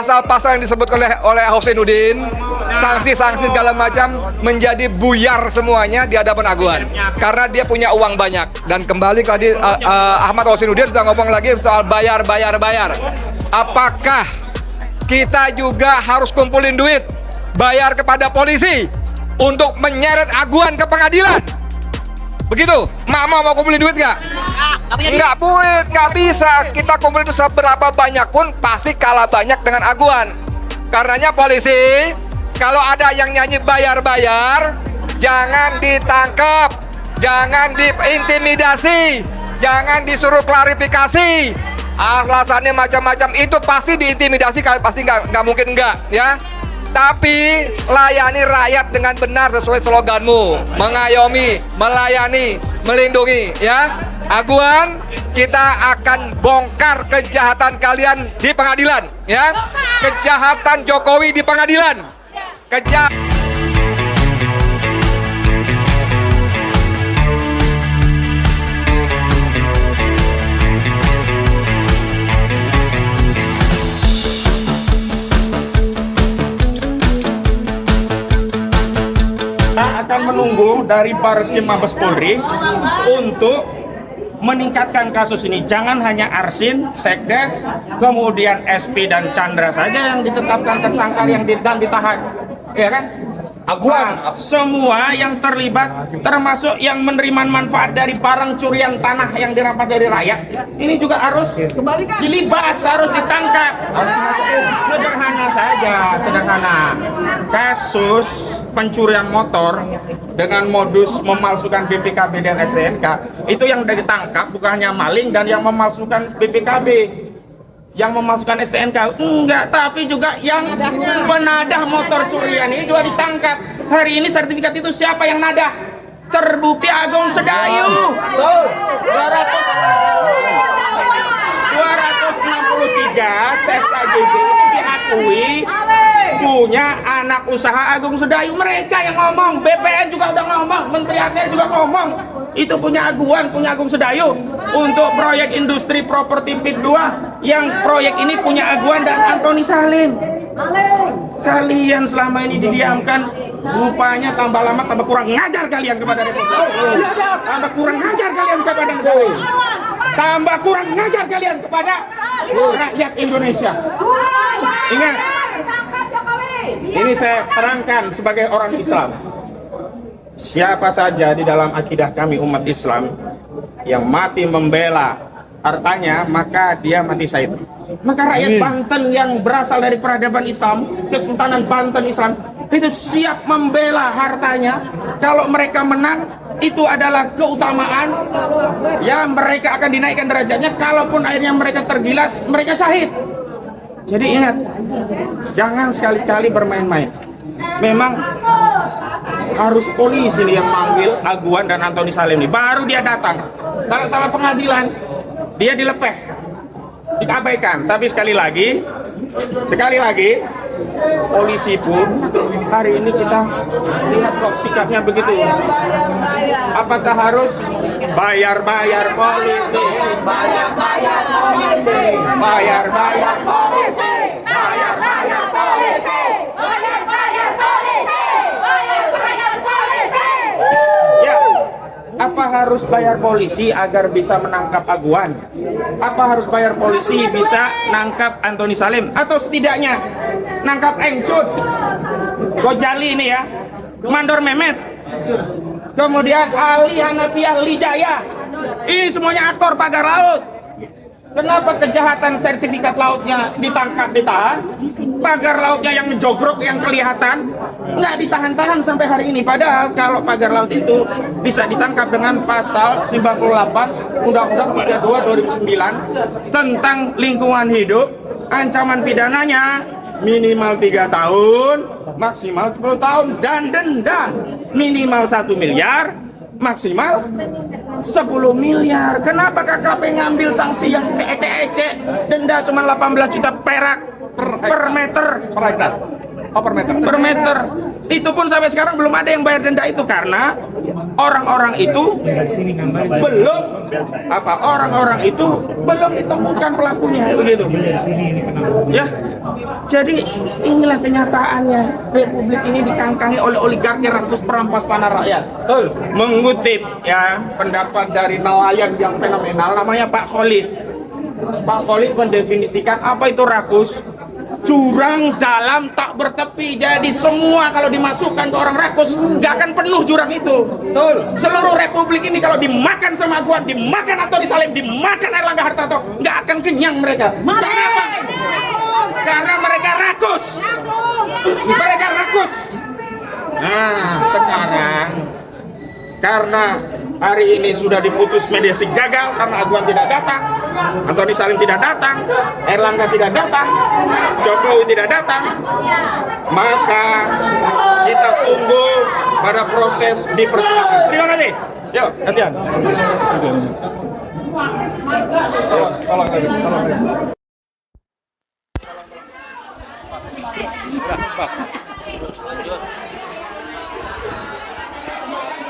pasal-pasal yang disebut oleh Husainuddin, sanksi-sanksi segala macam menjadi buyar semuanya di hadapan Aguan karena dia punya uang banyak. Dan kembali tadi Ahmad Husainuddin sudah ngomong lagi soal bayar. Apakah kita juga harus kumpulin duit bayar kepada polisi untuk menyeret Aguan ke pengadilan? Begitu, Mama mau kumpulin duit nggak? Nggak bisa. Kita kumpulin itu seberapa banyak pun pasti kalah banyak dengan Aguan. Karenanya polisi, kalau ada yang nyanyi bayar-bayar, jangan ditangkap, jangan diintimidasi, jangan disuruh klarifikasi. Alasannya macam-macam, itu pasti diintimidasi, pasti nggak mungkin enggak, ya. Tapi layani rakyat dengan benar sesuai sloganmu, mengayomi, melayani, melindungi, ya. Aguan, kita akan bongkar kejahatan kalian di pengadilan, ya. Kejahatan Jokowi di pengadilan. Akan menunggu dari Barreskrim Mabes Polri untuk meningkatkan kasus ini. Jangan hanya Arsin, Sekdes, kemudian SP dan Chandra saja yang ditetapkan tersangka yang ditahan, ya kan? Aguan, semua yang terlibat, termasuk yang menerima manfaat dari barang curian tanah yang dirampas dari rakyat, ini juga harus dilibas, harus ditangkap. Sederhana saja, sederhana. Kasus pencurian motor dengan modus memalsukan BPKB dan STNK, itu yang udah ditangkap bukan hanya maling dan yang memalsukan BPKB, yang memasukkan STNK enggak, tapi juga yang penadah motor curian ini juga ditangkap. Hari ini sertifikat itu siapa yang nadah? Terbukti Agung Sedayu. 263 SKJB ini diakui punya anak usaha Agung Sedayu. Mereka yang ngomong, BPN juga udah ngomong, Menteri ATR juga ngomong, itu punya Aguan, punya Agung Sedayu. Untuk proyek industri properti PIK 2, yang proyek ini punya Aguan dan Antoni Salim. Kalian selama ini didiamkan, rupanya tambah lama tambah kurang ngajar kalian kepada Republik. Tambah kurang ngajar kalian kepada negara. Tambah kurang ngajar kalian kepada rakyat Indonesia. Ingat, ini saya terangkan sebagai orang Islam. Siapa saja di dalam akidah kami umat Islam yang mati membela hartanya, maka dia mati syahid. Maka rakyat Banten yang berasal dari peradaban Islam, Kesultanan Banten Islam, itu siap membela hartanya. Kalau mereka menang, itu adalah keutamaan, ya, mereka akan dinaikkan derajatnya. Kalaupun akhirnya mereka tergilas, mereka syahid. Jadi ingat, jangan sekali-kali bermain-main. Memang harus polisi nih yang manggil Aguan dan Antoni Salim nih, baru dia datang. Kalau sama pengadilan, dia dilepeh, diabaikan. Tapi sekali lagi, polisi pun hari ini kita lihat kok sikapnya begitu. Apakah harus bayar-bayar polisi? Bayar-bayar polisi. Bayar-bayar polisi. Bayar-bayar polisi. Bayar-bayar polisi. Bayar-bayar polisi. Ya, apa harus bayar polisi agar bisa menangkap Aguan? Apa harus bayar polisi bisa nangkap Antoni Salim? Atau setidaknya nangkap Engcut, Gojali ini ya, Mandor Mehmet, kemudian Ali Hanafiah Lijaya, ini semuanya aktor pagar laut. Kenapa kejahatan sertifikat lautnya ditangkap, ditahan, pagar lautnya yang jogrok yang kelihatan nggak ditahan-tahan sampai hari ini? Padahal kalau pagar laut itu bisa ditangkap dengan pasal 98 Undang-Undang 32 2009 tentang lingkungan hidup, ancaman pidananya minimal 3 tahun, maksimal 10 tahun, dan denda minimal 1 miliar, maksimal 10 miliar. Kenapa KKP ngambil sanksi yang keece-ece? Denda cuma 18 juta perak per meter. Oh, per meter. Per meter. Itu pun sampai sekarang belum ada yang bayar denda itu karena orang-orang itu belum orang-orang itu belum ditemukan pelakunya begitu. Ya. Jadi inilah kenyataannya, Republik ini dikangkangi oleh oligarki rakus perampas tanah rakyat. Betul. Mengutip ya pendapat dari nelayan yang fenomenal namanya Pak Khalid. Pak Khalid mendefinisikan apa itu rakus. Jurang dalam tak bertepi. Jadi semua kalau dimasukkan ke orang rakus nggak akan penuh jurang itu. Betul. Seluruh Republik ini kalau dimakan sama Aguan, dimakan Antoni Salim, dimakan Airlangga Hartarto, nggak akan kenyang mereka. Karena apa? Karena mereka rakus. Mereka rakus. Nah sekarang karena hari ini sudah diputus mediasi gagal karena Aguan tidak datang, Antoni Salim tidak datang, Airlangga tidak datang, Jokowi tidak datang, maka kita tunggu pada proses di persidangan. Terima kasih. Yuk, gantian. Tolong lagi.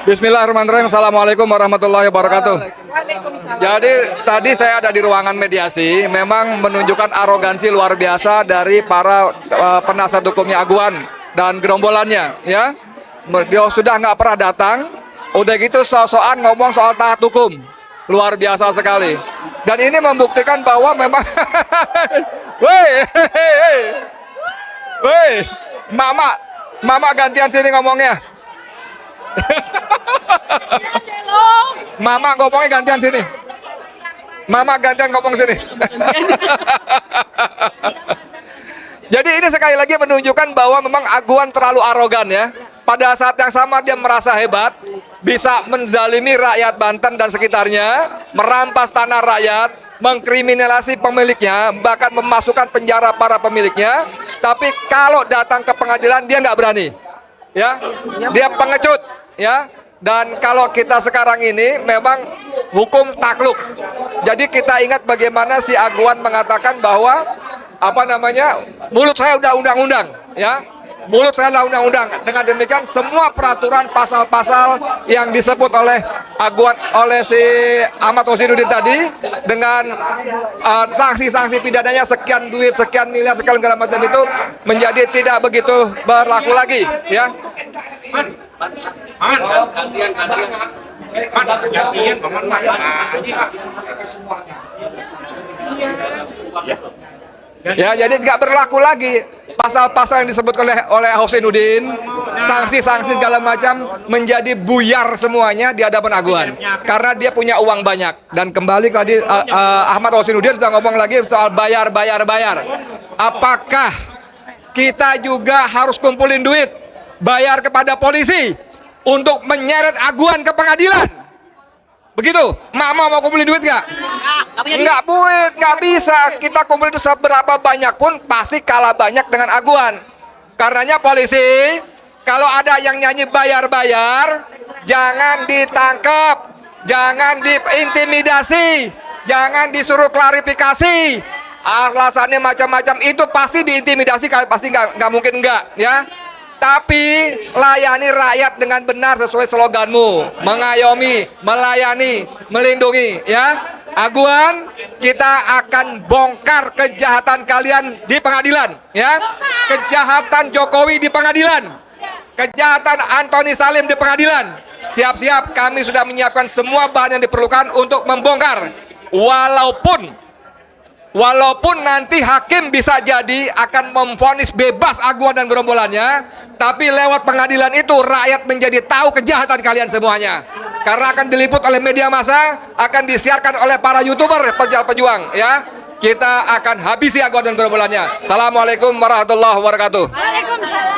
Bismillahirrahmanirrahim. Assalamualaikum warahmatullahi wabarakatuh. Jadi tadi saya ada di ruangan mediasi, memang menunjukkan arogansi luar biasa dari para penasihat hukumnya Aguan dan gerombolannya. Ya, dia sudah nggak pernah datang, udah gitu so-soan ngomong soal taat hukum, luar biasa sekali. Dan ini membuktikan bahwa memang, woi, mama gantian sini ngomongnya. Mama ngomongnya gantian sini. Mama gantian ngomong sini. Jadi ini sekali lagi menunjukkan bahwa memang Aguan terlalu arogan ya. Pada saat yang sama dia merasa hebat, bisa menzalimi rakyat Banten dan sekitarnya, merampas tanah rakyat, mengkriminalisasi pemiliknya, bahkan memasukkan penjara para pemiliknya. Tapi kalau datang ke pengadilan dia nggak berani, ya, dia pengecut, ya. Dan kalau kita sekarang ini memang hukum takluk. Jadi kita ingat bagaimana si Aguan mengatakan bahwa mulut saya udah undang-undang, ya. Mulut saya adalah undang-undang. Dengan demikian semua peraturan pasal-pasal yang disebut oleh Aguan, oleh si Ahmad Rosinuddin tadi, dengan sanksi-sanksi pidananya sekian duit, sekian miliar, sekian segala macam itu menjadi tidak begitu berlaku lagi, ya. Ya, jadi nggak berlaku lagi pasal-pasal yang disebut oleh Husainuddin, sanksi-sanksi segala macam menjadi buyar semuanya di hadapan Aguan karena dia punya uang banyak. Dan kembali tadi Ahmad Husainuddin sudah ngomong lagi soal bayar. Apakah kita juga harus kumpulin duit bayar kepada polisi untuk menyeret Aguan ke pengadilan? Begitu? Mama mau kumpulin duit nggak? Nggak bisa. Kita kumpulin itu seberapa banyak pun pasti kalah banyak dengan Aguan. Karenanya polisi, kalau ada yang nyanyi bayar-bayar, jangan ditangkap, jangan diintimidasi, jangan disuruh klarifikasi. Alasannya macam-macam, itu pasti diintimidasi, pasti nggak mungkin enggak, ya. Tapi layani rakyat dengan benar sesuai sloganmu, mengayomi, melayani, melindungi, ya. Aguan, kita akan bongkar kejahatan kalian di pengadilan, ya. Kejahatan Jokowi di pengadilan, kejahatan Antoni Salim di pengadilan. Siap-siap, kami sudah menyiapkan semua bahan yang diperlukan untuk membongkar. Walaupun nanti hakim bisa jadi akan memvonis bebas Aguan dan gerombolannya, tapi lewat pengadilan itu rakyat menjadi tahu kejahatan kalian semuanya. Karena akan diliput oleh media massa, akan disiarkan oleh para YouTuber pejuang, ya. Kita akan habisi Aguan dan gerombolannya. Assalamualaikum warahmatullahi wabarakatuh. Waalaikumsalam.